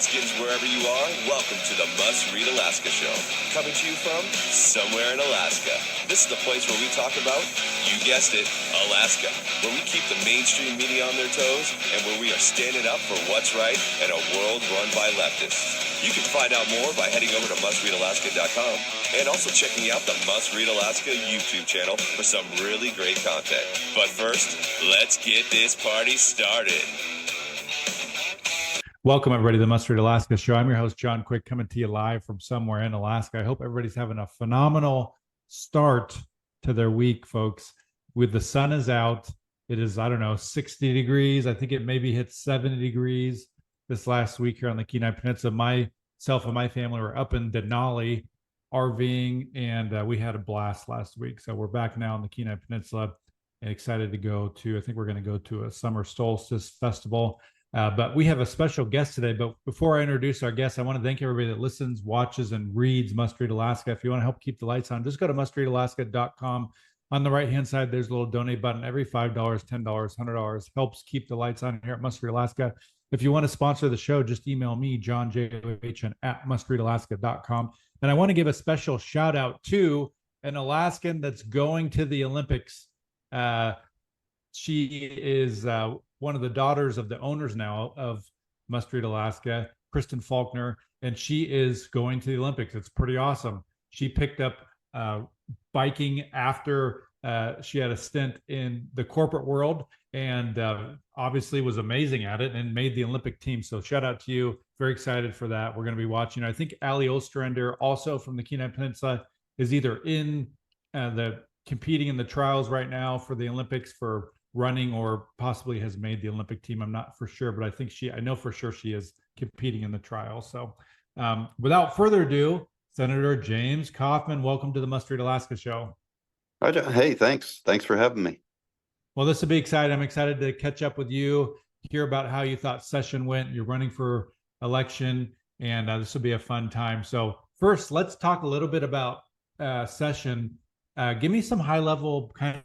Alaskans, wherever you are, welcome to the Must Read Alaska Show. Coming to you from somewhere in Alaska. This is the place where we talk about, you guessed it, Alaska. Where we keep the mainstream media on their toes and where we are standing up for what's right in a world run by leftists. You can find out more by heading over to mustreadalaska.com and also checking out the Must Read Alaska YouTube channel for some really great content. But first, let's get this party started. Welcome, everybody, to the Must Read Alaska Show. I'm your host, John Quick, coming to you live from somewhere in Alaska. I hope everybody's having a phenomenal start to their week, folks. With the sun is out, it is, 60 degrees. I think it maybe hit 70 degrees this last week here on the Kenai Peninsula. Myself and my family were up in Denali RVing, and we had a blast last week. So we're back now on the Kenai Peninsula and excited to go to, I think we're going to go to a summer solstice festival. But we have a special guest today. But before I introduce our guest, I want to thank everybody that listens, watches, and reads Must Read Alaska. If you want to help keep the lights on, just go to mustreadalaska.com. On the right-hand side, there's a little donate button. Every $5, $10, $100 helps keep the lights on here at Must Read Alaska. If you want to sponsor the show, just email me, John J.H. at mustreadalaska.com. And I want to give a special shout out to an Alaskan that's going to the Olympics. She is one of the daughters of the owners now of Must Read Alaska, Kristen Faulkner, and she is going to the Olympics. It's pretty awesome. She picked up biking after she had a stint in the corporate world and obviously was amazing at it and made the Olympic team. So shout out to you. Very excited for that. We're going to be watching. I think Ali Ostrander, also from the Kenai Peninsula, is either in competing in the trials right now for the Olympics for running or possibly has made the Olympic team. I'm not for sure, but I know for sure she is competing in the trials. So without further ado, Senator James Kaufman, welcome to the Must Read Alaska Show. Hi, John. Hey, thanks. Thanks for having me. Well, this will be exciting. I'm excited to catch up with you, hear about how you thought session went. You're running for election, and this will be a fun time. So first, let's talk a little bit about session. Give me some high-level kind of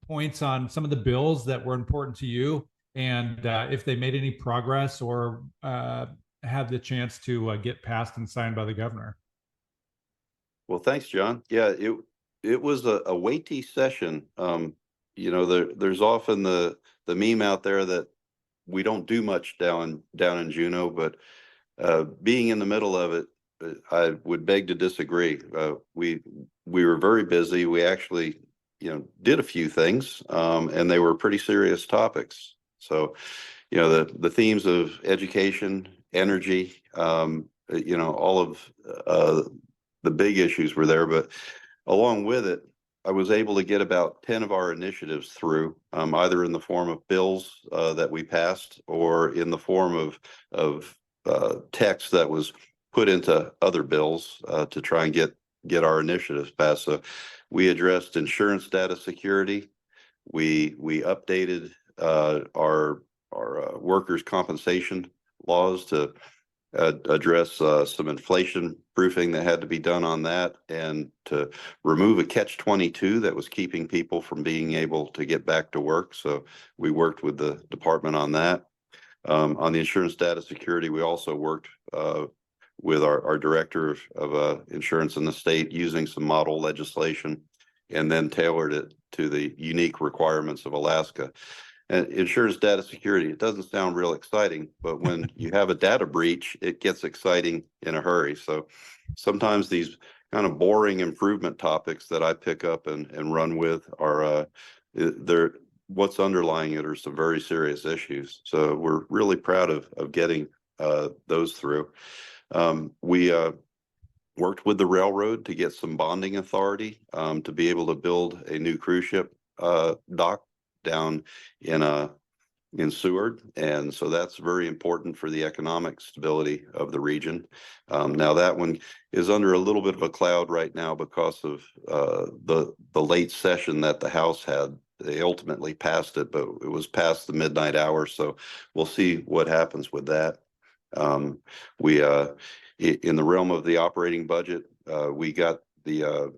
points on some of the bills that were important to you and if they made any progress or had the chance to get passed and signed by the governor. Well, thanks, John. Yeah, it was a weighty session. There's often the meme out there that we don't do much down in Juneau, but being in the middle of it, I would beg to disagree. We were very busy. We actually did a few those, and they were pretty serious topics. So, the themes of education, energy, all of the big issues were there. But along with it, I was able to get about 10 of our initiatives through, either in the form of bills that we passed or in the form of text that was put into other bills to try and get our initiatives passed. So we addressed insurance data security. We updated our workers' compensation laws to address some inflation proofing that had to be done on that, and to remove a catch-22 that was keeping people from being able to get back to work. So we worked with the department on that. On the insurance data security, we also worked with our director of insurance in the state, using some model legislation and then tailored it to the unique requirements of Alaska. And insurance data security, it doesn't sound real exciting, but when you have a data breach, it gets exciting in a hurry. So sometimes these kind of boring improvement topics that I pick up and run with are what's underlying it are some very serious issues. So we're really proud of getting those through. We worked with the railroad to get some bonding authority to be able to build a new cruise ship dock down in Seward, and so that's very important for the economic stability of the region. Now that one is under a little bit of a cloud right now because of the late session that the House had. They ultimately passed it, but it was past the midnight hour, so we'll see what happens with that. We in the realm of the operating budget, we got the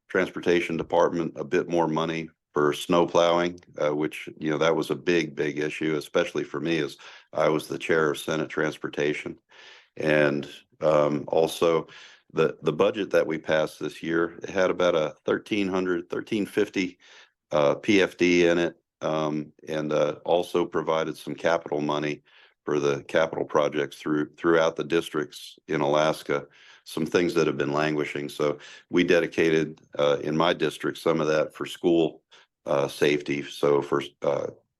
transportation department a bit more money for snow plowing, which, that was a big issue, especially for me, as I was the chair of Senate Transportation. And also the budget that we passed this year, it had about a 1350 PFD in it, and also provided some capital money for the capital projects throughout the districts in Alaska, some things that have been languishing. So we dedicated in my district some of that for school safety. So for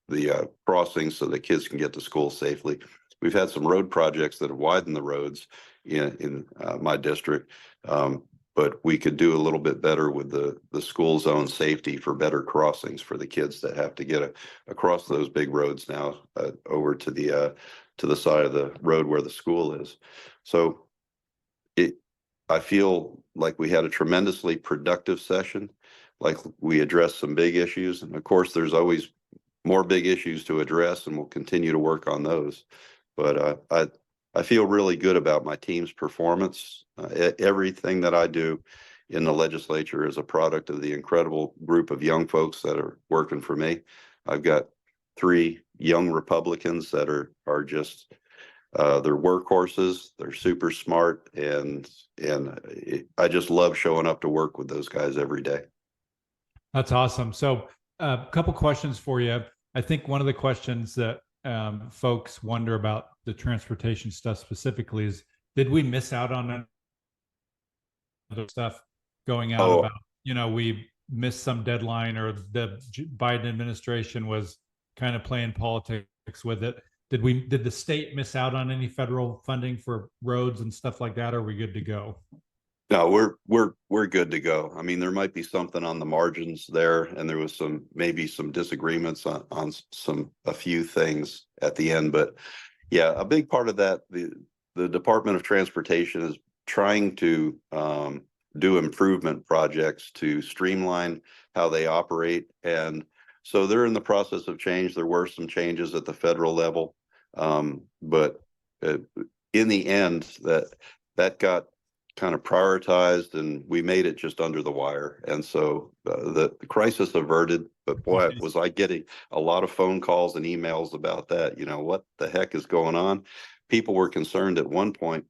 the crossings, so the kids can get to school safely. We've had some road projects that have widened the roads in my district, but we could do a little bit better with the school zone safety for better crossings for the kids that have to get across those big roads now over to the side of the road where the school is. So I feel like we had a tremendously productive session, like we addressed some big issues. And of course, there's always more big issues to address, and we'll continue to work on those. But I feel really good about my team's performance. Everything that I do in the legislature is a product of the incredible group of young folks that are working for me. I've got 3 young Republicans that are just they're workhorses. They're super smart, and I just love showing up to work with those guys every day. That's awesome. So a couple questions for you. I think one of the questions that folks wonder about the transportation stuff specifically is, did we miss out on other stuff going out about, we missed some deadline, or the Biden administration was kind of playing politics with it? Did the state miss out on any federal funding for roads and stuff like that? Or are we good to go? No, we're good to go. I mean, there might be something on the margins there, and there was maybe some disagreements on a few things at the end, but yeah, a big part of that, the Department of Transportation is trying to do improvement projects to streamline how they operate, and so they're in the process of change. There were some changes at the federal level, but in the end, that got kind of prioritized, and we made it just under the wire. And so the crisis averted, but boy, was I getting a lot of phone calls and emails about that. What the heck is going on? People were concerned at one point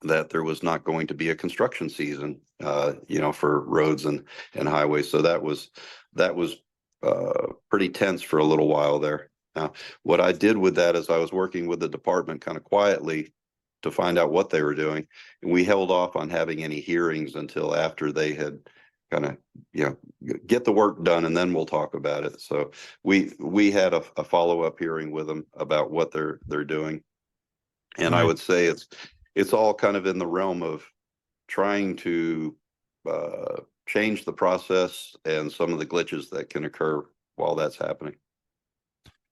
that there was not going to be a construction season, for roads and highways. So that was pretty tense for a little while there. Now, what I did with that is I was working with the department kind of quietly to find out what they were doing, and we held off on having any hearings until after they had kind of get the work done, and then we'll talk about it. So we had a follow-up hearing with them about what they're doing, and I would say it's all kind of in the realm of trying to change the process and some of the glitches that can occur while that's happening.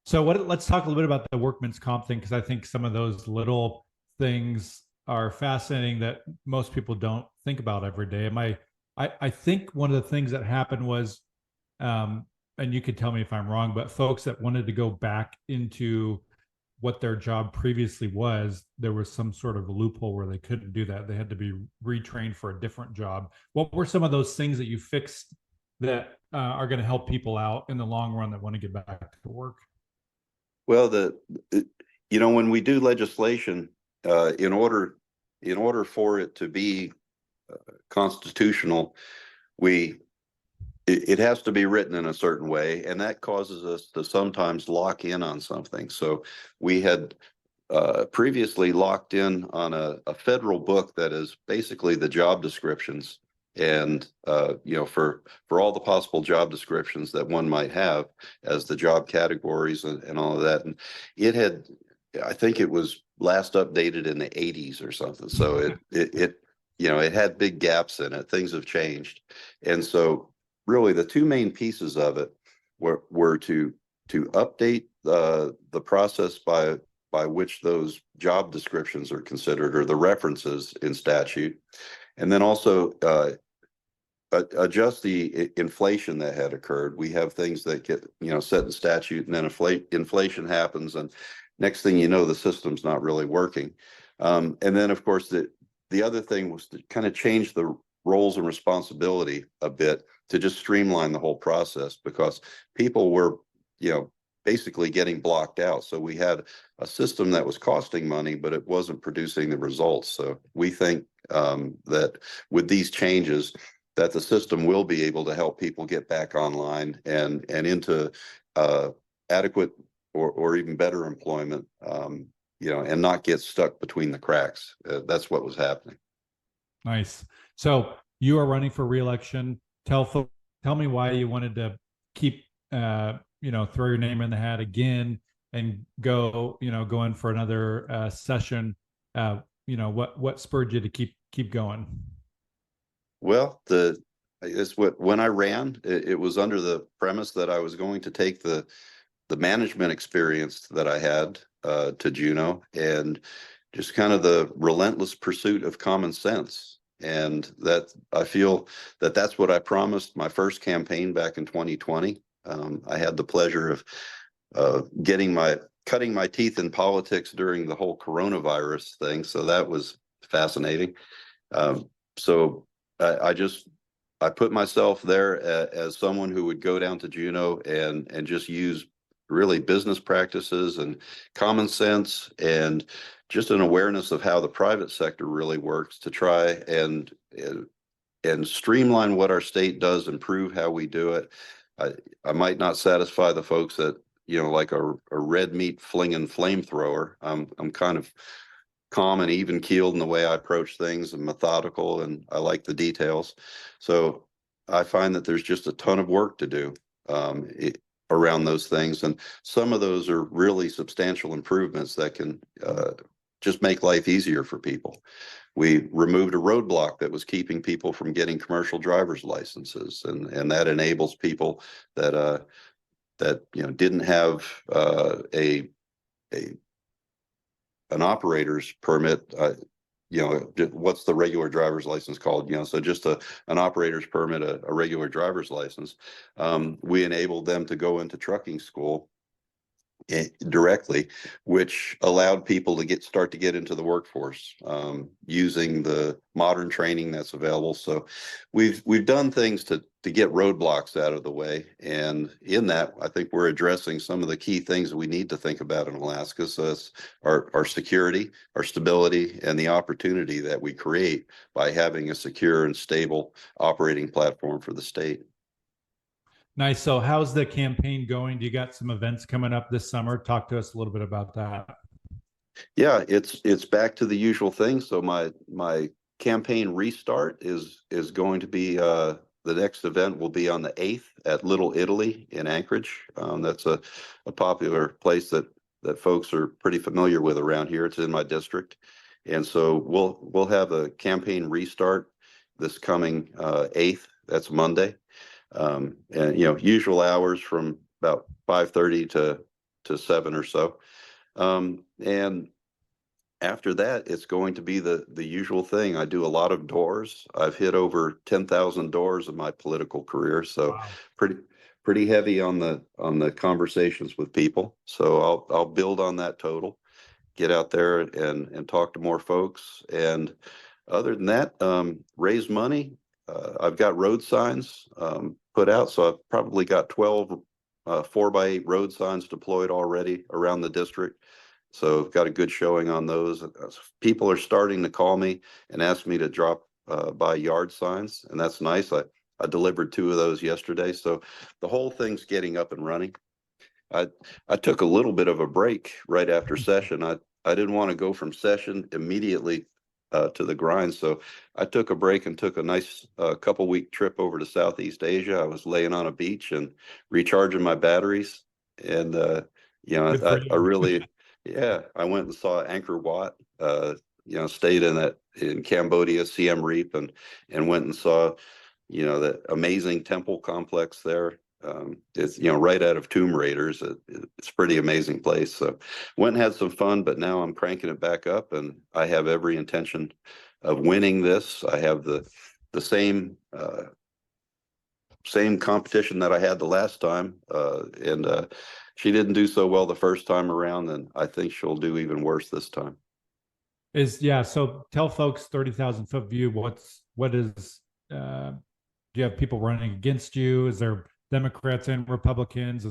So let's talk a little bit about the workman's comp thing, because I think some of those little things are fascinating that most people don't think about every day. I think one of the things that happened was, and you could tell me if I'm wrong, but folks that wanted to go back into what their job previously was, there was some sort of loophole where they couldn't do that. They had to be retrained for a different job. What were some of those things that you fixed that are going to help people out in the long run that want to get back to work? Well, when we do legislation, in order for it to be constitutional, it has to be written in a certain way, and that causes us to sometimes lock in on something. So we had previously locked in on a federal book that is basically the job descriptions, and for all the possible job descriptions that one might have as the job categories and all of that. And it had, I think it was last updated in the 80s or something. So it had big gaps in it. Things have changed. And so really the 2 main pieces of it were to update the process by which those job descriptions are considered, or the references in statute, and then also adjust the inflation that had occurred. We have things that get set in statute, and then inflation happens, and next thing you know, the system's not really working. And then, of course, the other thing was to kind of change the roles and responsibility a bit to just streamline the whole process, because people were, basically getting blocked out. So we had a system that was costing money, but it wasn't producing the results. So we think that with these changes, that the system will be able to help people get back online and into adequate or even better employment, and not get stuck between the cracks. That's what was happening. Nice. So you are running for re-election. Tell me why you wanted to keep, throw your name in the hat again and go in for another session. What spurred you to keep going? Well, when I ran, it was under the premise that I was going to take the management experience that I had to Juneau, and just kind of the relentless pursuit of common sense. And that I feel that that's what I promised my first campaign back in 2020. I had the pleasure of cutting my teeth in politics during the whole coronavirus thing. So that was fascinating. So I put myself there as someone who would go down to Juneau and just use really business practices and common sense and just an awareness of how the private sector really works to try and streamline what our state does, improve how we do it. I might not satisfy the folks that, like a red meat flinging flamethrower. I'm kind of calm and even keeled in the way I approach things and methodical, and I like the details. So I find that there's just a ton of work to do around those things. And some of those are really substantial improvements that can just make life easier for people. We removed a roadblock that was keeping people from getting commercial driver's licenses, and that enables people that didn't have an operator's permit. What's the regular driver's license called? So just an operator's permit, a regular driver's license. We enabled them to go into trucking school directly, which allowed people to start to get into the workforce using the modern training that's available. So we've done things to get roadblocks out of the way, and in that, I think we're addressing some of the key things that we need to think about in Alaska. So it's our security, our stability, and the opportunity that we create by having a secure and stable operating platform for the state. Nice. So how's the campaign going? Do you got some events coming up this summer? Talk to us a little bit about that. Yeah, it's back to the usual thing. So my campaign restart is going to be the next event will be on the 8th at Little Italy in Anchorage. That's a popular place that folks are pretty familiar with around here. It's in my district. And so we'll have a campaign restart this coming 8th. That's Monday. And usual hours from about 5:30 to 7 or so. And after that, it's going to be the usual thing. I do a lot of doors. I've hit over 10,000 doors in my political career, so wow. pretty heavy on the conversations with people. So I'll build on that total, get out there and talk to more folks. And other than that, raise money. I've got road signs put out, so I've probably got 12 4x8 road signs deployed already around the district. So I've got a good showing on those. People are starting to call me and ask me to drop by yard signs, and that's nice. I delivered 2 of those yesterday, so the whole thing's getting up and running. I took a little bit of a break right after session. I didn't want to go from session immediately to the grind. So I took a break and took a nice couple-week trip over to Southeast Asia. I was laying on a beach and recharging my batteries. And, I really, yeah, I went and saw Angkor Wat, stayed in Cambodia, Siem Reap, and went and saw, the amazing temple complex there. It's right out of Tomb Raiders. It's a pretty amazing place. So went and had some fun, but now I'm cranking it back up, and I have every intention of winning this. I have the same competition that I had the last time, and she didn't do so well the first time around, and I think she'll do even worse this time. So tell folks 30,000 foot view. What is do you have people running against you? Is there Democrats and Republicans?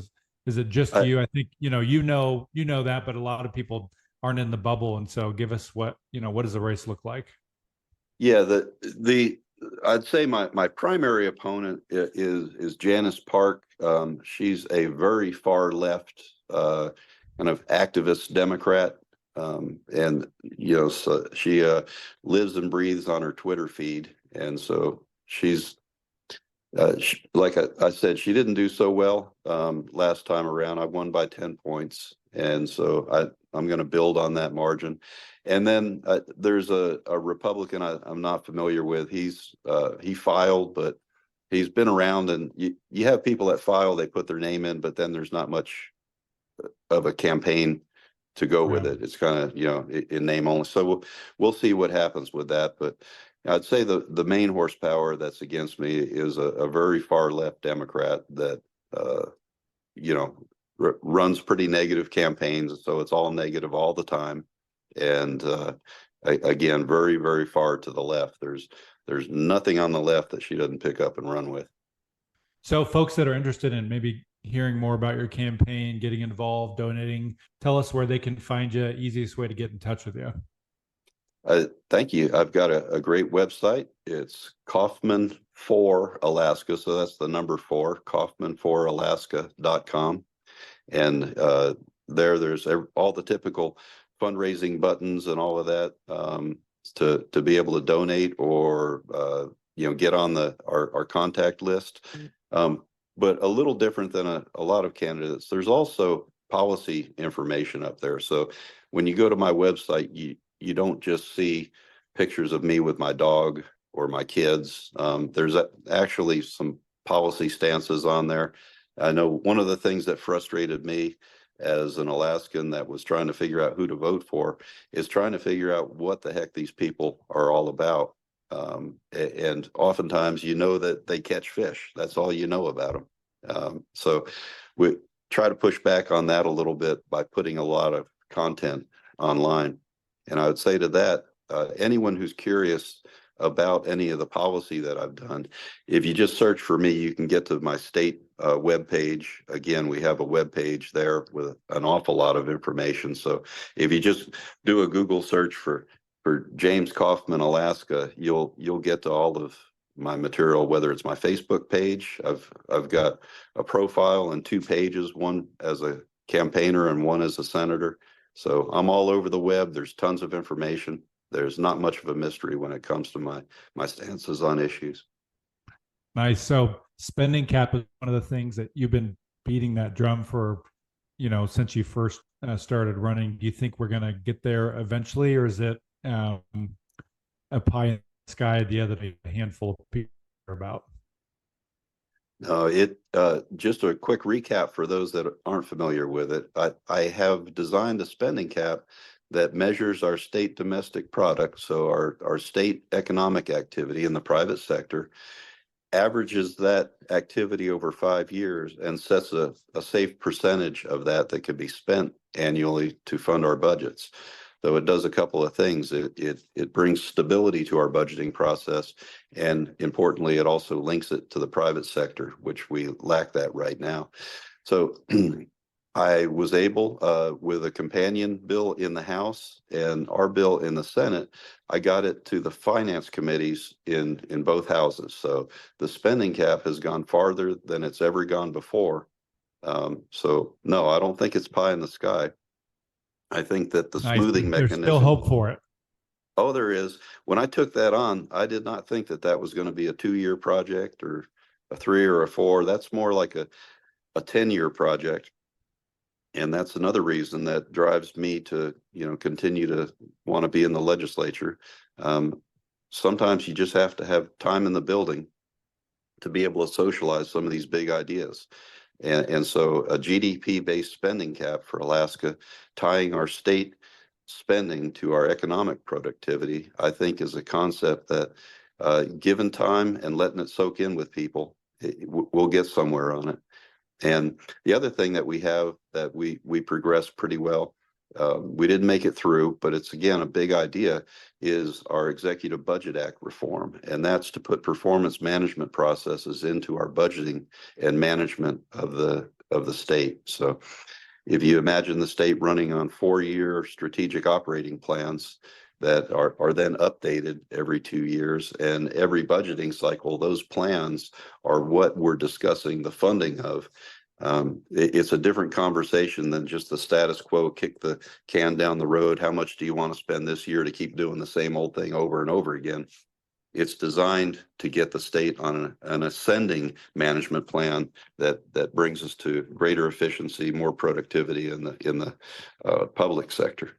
Is it just I, you? I think you know that, but a lot of people aren't in the bubble, and so give us what does the race look like? yeah, the I'd say my primary opponent is Janice Park. She's a very far left kind of activist Democrat. And so she lives and breathes on her Twitter feed, and so she's like I said, she didn't do so well last time around. I won by 10 points, and so I'm going to build on that margin. And then there's a Republican I'm not familiar with. He filed, but he's been around, and you have people that file, they put their name in, but then there's not much of a campaign to go with Yeah. it. It's kind of, in name only. So we'll see what happens with that. But I'd say the main horsepower that's against me is a very far left Democrat that, you know, runs pretty negative campaigns. So it's all negative all the time. And again, very, very far to the left. There's nothing on the left that she doesn't pick up and run with. So folks that are interested in maybe hearing more about your campaign, getting involved, donating, tell us where they can find you, easiest way to get in touch with you. Thank you. I've got a great website. It's Kaufman for Alaska. So that's the number 4, kaufman4alaska.com. And there's all the typical fundraising buttons and all of that to be able to donate or get on our contact list. But a little different than a lot of candidates, there's also policy information up there. So when you go to my website, you don't just see pictures of me with my dog or my kids. There's actually some policy stances on there. I know one of the things that frustrated me as an Alaskan that was trying to figure out who to vote for is trying to figure out what the heck these people are all about. And oftentimes, that they catch fish. That's all you know about them. So we try to push back on that a little bit by putting a lot of content online. And I would say to that, anyone who's curious about any of the policy that I've done, if you just search for me, you can get to my state webpage. Again, we have a webpage there with an awful lot of information. So if you just do a Google search for James Kaufman, Alaska, you'll get to all of my material, whether it's my Facebook page. I've got a profile and 2 pages, one as a campaigner and one as a senator. So I'm all over the web. There's tons of information. There's not much of a mystery when it comes to my stances on issues. Nice. So spending cap is one of the things that you've been beating that drum for, since you first started running. Do you think we're going to get there eventually, or is it a pie in the sky the other day, a handful of people are about? No, just a quick recap for those that aren't familiar with it. I have designed a spending cap that measures our state domestic product. So our state economic activity in the private sector averages that activity over 5 years and sets a safe percentage of that can be spent annually to fund our budgets. Though it does a couple of things. It brings stability to our budgeting process, and importantly, it also links it to the private sector, which we lack that right now. So I was able, with a companion bill in the House and our bill in the Senate, I got it to the finance committees in both houses. So the spending cap has gone farther than it's ever gone before. So no, I don't think it's pie in the sky. I think that the smoothing mechanism. There's still hope for it. Oh, there is. When I took that on, I did not think that was going to be a 2-year project or a 3 or a 4. That's more like a 10-year project. And that's another reason that drives me to, continue to want to be in the legislature. Sometimes you just have to have time in the building to be able to socialize some of these big ideas. And so a GDP-based spending cap for Alaska, tying our state spending to our economic productivity, I think is a concept that, given time and letting it soak in with people, we'll get somewhere on it. And the other thing that we have that we progress pretty well we didn't make it through, but it's again, a big idea is our Executive Budget Act reform. And that's to put performance management processes into our budgeting and management of the state. So if you imagine the state running on 4-year strategic operating plans that are then updated every 2 years, and every budgeting cycle, those plans are what we're discussing the funding of. It's a different conversation than just the status quo, kick the can down the road. How much do you want to spend this year to keep doing the same old thing over and over again? It's designed to get the state on an ascending management plan that brings us to greater efficiency, more productivity in the public sector.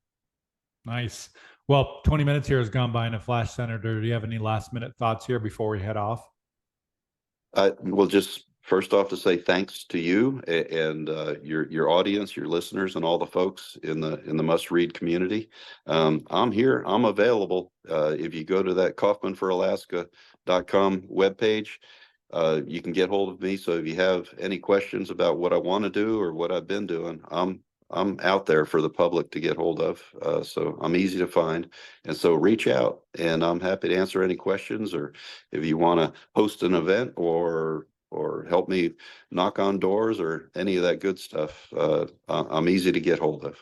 Nice. Well, 20 minutes here has gone by in a flash, Senator. Do you have any last minute thoughts here before we head off? Well, just first off to say thanks to you and your audience, your listeners, and all the folks in the Must Read community. I'm here. I'm available. If you go to that kaufmanforalaska.com webpage, you can get hold of me. So if you have any questions about what I want to do or what I've been doing, I'm out there for the public to get hold of. So I'm easy to find. And so reach out, and I'm happy to answer any questions, or if you want to host an event or help me knock on doors or any of that good stuff, I'm easy to get hold of.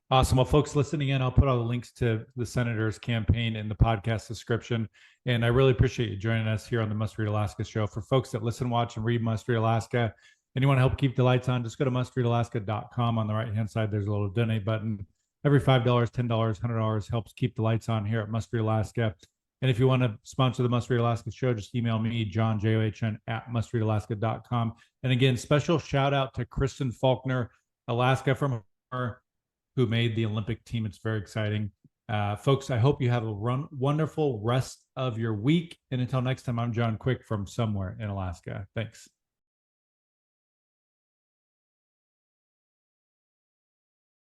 Awesome. Well, folks listening in, I'll put all the links to the Senator's campaign in the podcast description. And I really appreciate you joining us here on the Must Read Alaska show. For folks that listen, watch, and read Must Read Alaska, and you want to help keep the lights on, just go to mustreadalaska.com. On the right-hand side, there's a little donate button. Every $5, $10, $100 helps keep the lights on here at Must Read Alaska. And if you want to sponsor the Must Read Alaska show, just email me, John, John, at mustreadalaska.com. And again, special shout out to Kristen Faulkner, Alaska from her, who made the Olympic team. It's very exciting. Folks, I hope you have a wonderful rest of your week. And until next time, I'm John Quick from somewhere in Alaska. Thanks.